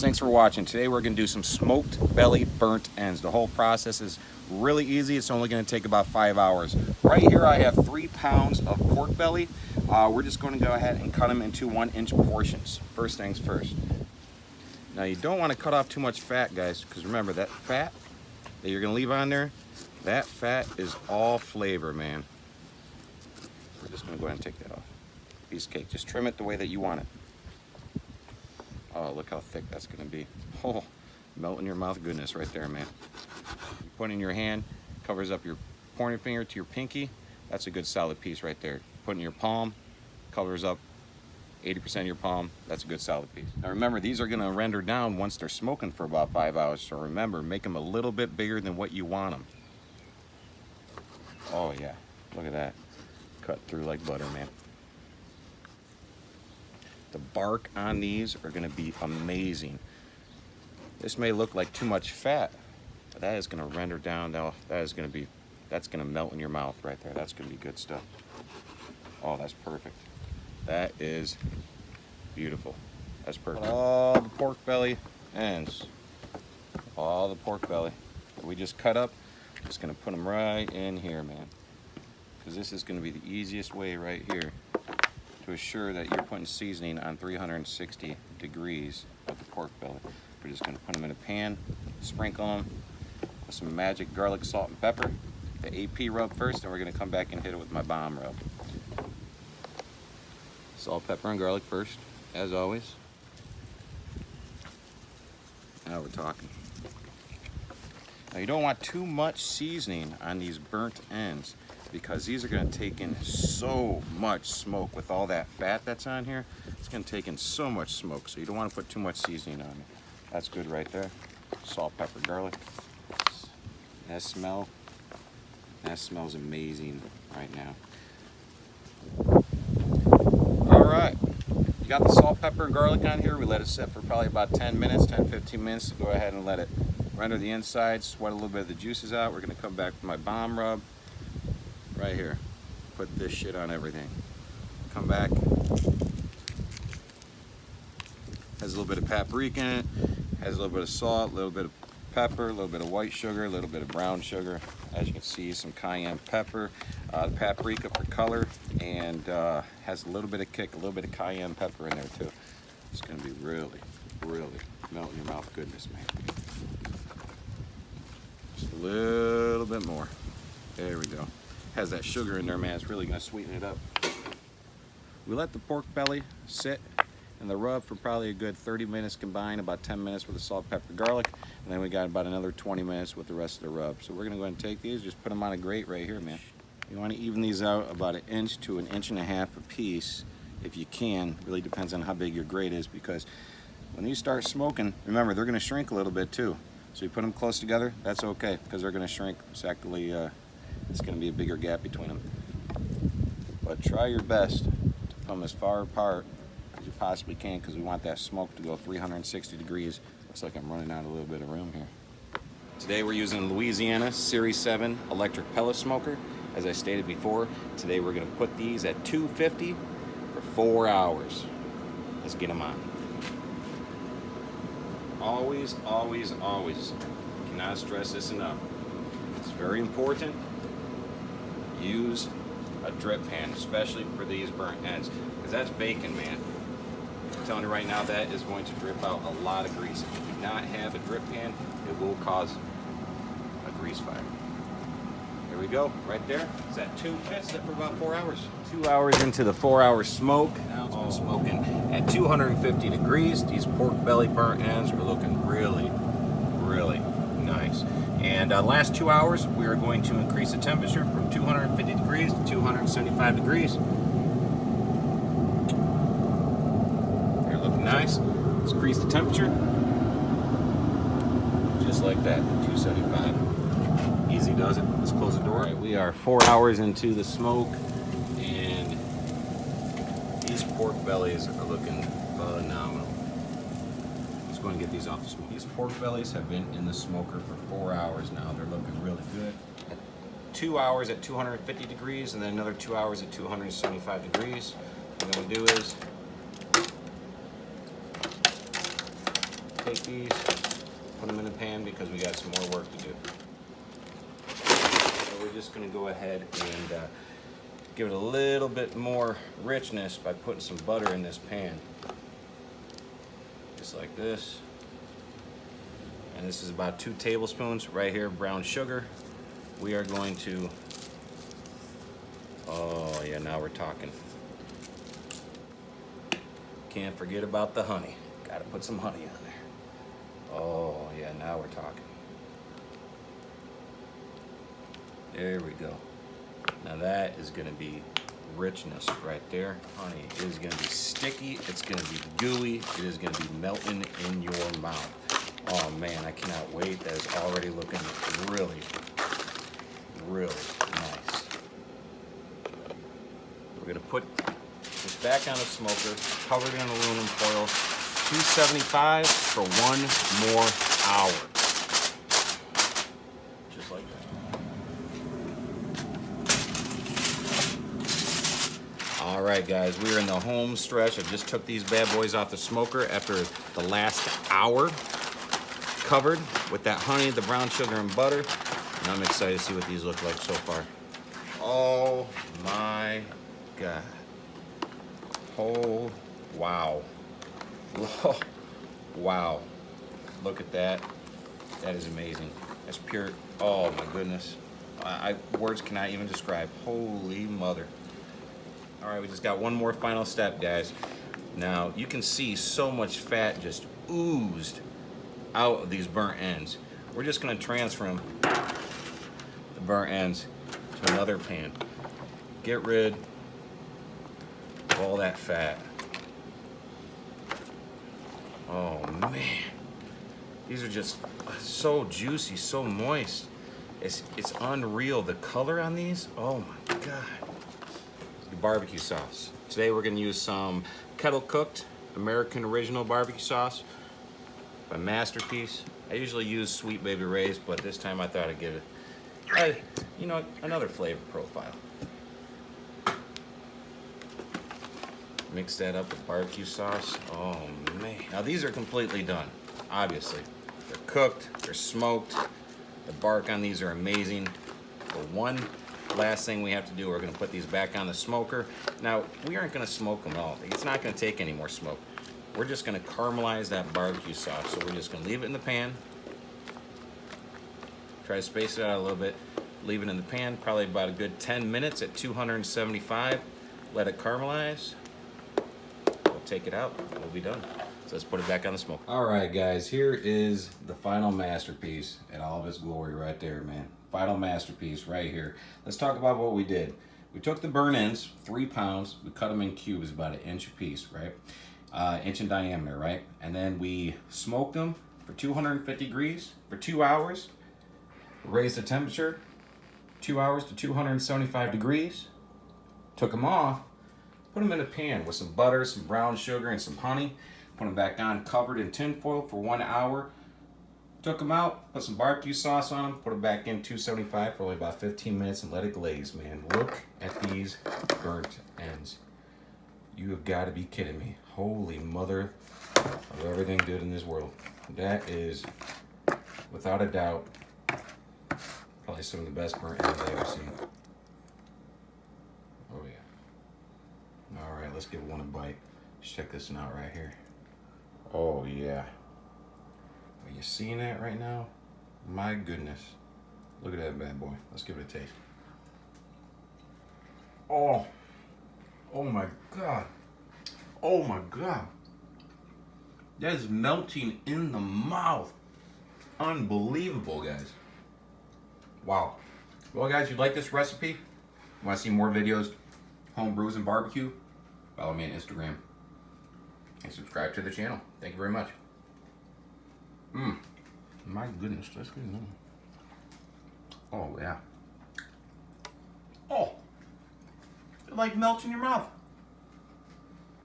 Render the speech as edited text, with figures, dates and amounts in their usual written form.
Thanks for watching. Today we're going to do some smoked belly burnt ends. The whole process is really easy. It's only going to take about 5 hours. Right here I have 3 pounds of pork belly. We're just going to go ahead and cut them into 1-inch portions. First things first. Now you don't want to cut off too much fat, guys, because remember that fat that you're going to leave on there, that fat is all flavor, man. We're just going to go ahead and take that off. Piece of cake. Just trim it the way that you want it. Oh, look how thick that's going to be. Oh, melt in your mouth goodness right there, man. You put it in your hand, covers up your pointer finger to your pinky. That's a good solid piece right there. Put it in your palm, covers up 80% of your palm. That's a good solid piece. Now remember, these are going to render down once they're smoking for about 5 hours. So remember, make them a little bit bigger than what you want them. Oh yeah, look at that. Cut through like butter, man. The bark on these are going to be amazing. This may look like too much fat, but that is going to render down. Now that's going to melt in your mouth right there. That's going to be good stuff. Oh, that's perfect. That is beautiful. That's perfect. All the pork belly ends. All the pork belly that we just cut up. Just going to put them right in here, man. Because this is going to be the easiest way right here to assure that you're putting seasoning on 360 degrees of the pork belly. We're just going to put them in a pan, sprinkle them with some magic garlic, salt, and pepper. The AP rub first, and we're going to come back and hit it with my bomb rub. Salt, pepper, and garlic first, as always. Now we're talking. Now you don't want too much seasoning on these burnt ends, because these are going to take in so much smoke with all that fat that's on here. It's going to take in so much smoke, so you don't want to put too much seasoning on it. That's good right there. Salt, pepper, garlic. That smells amazing right now. All right, you got the salt, pepper, and garlic on here. We let it sit for probably about 10 minutes, 10-15 minutes. So go ahead and let it render the inside, sweat a little bit of the juices out. We're going to come back with my bomb rub. Right here, put this shit on everything. Come back. Has a little bit of paprika in it. Has a little bit of salt, a little bit of pepper, a little bit of white sugar, a little bit of brown sugar. As you can see, some cayenne pepper, paprika for color, and has a little bit of kick, a little bit of cayenne pepper in there too. It's gonna be really, really melt in your mouth goodness, man. Just a little bit more. There we go. Has that sugar in there, man. It's really going to sweeten it up. We let the pork belly sit in the rub for probably a good 30 minutes combined, about 10 minutes with the salt, pepper, garlic, and then we got about another 20 minutes with the rest of the rub. So we're going to go ahead and take these, just put them on a grate right here, man. You want to even these out about 1 inch to 1.5 inches a piece if you can. Really depends on how big your grate is, because when these start smoking, remember, they're going to shrink a little bit too. So you put them close together, that's okay, because they're going to shrink. It's going to be a bigger gap between them. But try your best to put them as far apart as you possibly can, because we want that smoke to go 360 degrees. Looks like I'm running out a little bit of room here. Today we're using Louisiana Series 7 electric pellet smoker. As I stated before, today we're going to put these at 250 for 4 hours. Let's get them on. Always, always, always, cannot stress this enough. It's very important. Use a drip pan, especially for these burnt ends, because that's bacon, man. I'm telling you right now, that is going to drip out a lot of grease. If you do not have a drip pan, it will cause a grease fire. There we go, right there. Is that 2 minutes? Set for about 4 hours. 2 hours into the 4-hour smoke. Now it's been smoking at 250 degrees. These pork belly burnt ends are looking really, really nice. And last 2 hours, we are going to increase the temperature from 250 degrees to 275 degrees. They're looking nice. Let's increase the temperature. Just like that, 275. Easy does it. Let's close the door. All right, we are 4 hours into the smoke, and these pork bellies are looking phenomenal. Go and get these off the smoke. These pork bellies have been in the smoker for 4 hours now. They're looking really good. 2 hours at 250 degrees, and then another 2 hours at 275 degrees. What I'm going to do is take these, put them in the pan because we got some more work to do. So we're just going to go ahead and give it a little bit more richness by putting some butter in this pan. Just like this. And this is about 2 tablespoons right here of brown sugar. We are going to, oh yeah, now we're talking. Can't forget about the honey. Gotta put some honey on there. Oh yeah, now we're talking. There we go. Now that is gonna be richness right there. Honey is gonna be sticky, it's gonna be gooey, it is gonna be melting in your mouth. Oh man, I cannot wait. That is already looking really, really nice. We're gonna put this back on the smoker, covered in aluminum foil, 275 for 1 more hour. Just like that. All right, guys, we are in the home stretch. I just took these bad boys off the smoker after the last hour, covered with that honey, the brown sugar, and butter. And I'm excited to see what these look like so far. Oh my God. Oh, wow. Oh, wow. Look at that. That is amazing. That's pure, oh my goodness. Words cannot even describe. Holy mother. All right, we just got one more final step, guys. Now, you can see so much fat just oozed out of these burnt ends. We're just gonna transfer them, the burnt ends, to another pan. Get rid of all that fat. Oh man, these are just so juicy, so moist. It's unreal. The color on these, oh my God. The barbecue sauce. Today we're gonna use some kettle cooked American original barbecue sauce by Masterpiece. I usually use Sweet Baby Ray's, but this time I thought I'd give it, you know, another flavor profile. Mix that up with barbecue sauce. Oh man. Now these are completely done, obviously. They're cooked, they're smoked. The bark on these are amazing. The one last thing we have to do, we're gonna put these back on the smoker. Now, we aren't gonna smoke them all. It's not gonna take any more smoke. We're just gonna caramelize that barbecue sauce. So we're just gonna leave it in the pan. Try to space it out a little bit. Leave it in the pan, probably about a good 10 minutes at 275. Let it caramelize. We'll take it out, and we'll be done. So let's put it back on the smoke. All right, guys, here is the final masterpiece in all of its glory right there, man. Final masterpiece right here. Let's talk about what we did. We took the burnt ends, 3 pounds, we cut them in cubes, about 1 inch a piece, right? Inch in diameter, right? And then we smoked them for 250 degrees for 2 hours. Raised the temperature 2 hours to 275 degrees. Took them off, put them in a pan with some butter, some brown sugar, and some honey. Put them back on, covered in tin foil for 1 hour. Took them out, put some barbecue sauce on them, put them back in 275 for only about 15 minutes and let it glaze, man. Look at these burnt ends. You have got to be kidding me. Holy mother of everything good in this world. That is, without a doubt, probably some of the best burnt ends I've ever seen. Oh yeah. All right, let's give one a bite. Let's check this one out right here. Oh yeah. Are you seeing that right now? My goodness. Look at that bad boy. Let's give it a taste. Oh. Oh my God. Oh my God. That is melting in the mouth. Unbelievable, guys. Wow. Well, guys, if you like this recipe, want to see more videos, Homebrews and Barbecue, follow me on Instagram and subscribe to the channel. Thank you very much. My goodness, that's good. Oh yeah. Oh, it like melts in your mouth.